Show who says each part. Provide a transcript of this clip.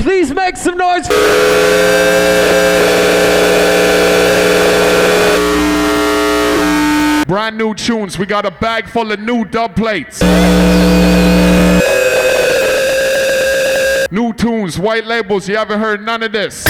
Speaker 1: Please make some noise.
Speaker 2: Brand new tunes. We got a bag full of new dub plates. New tunes, white labels. You haven't heard none of this.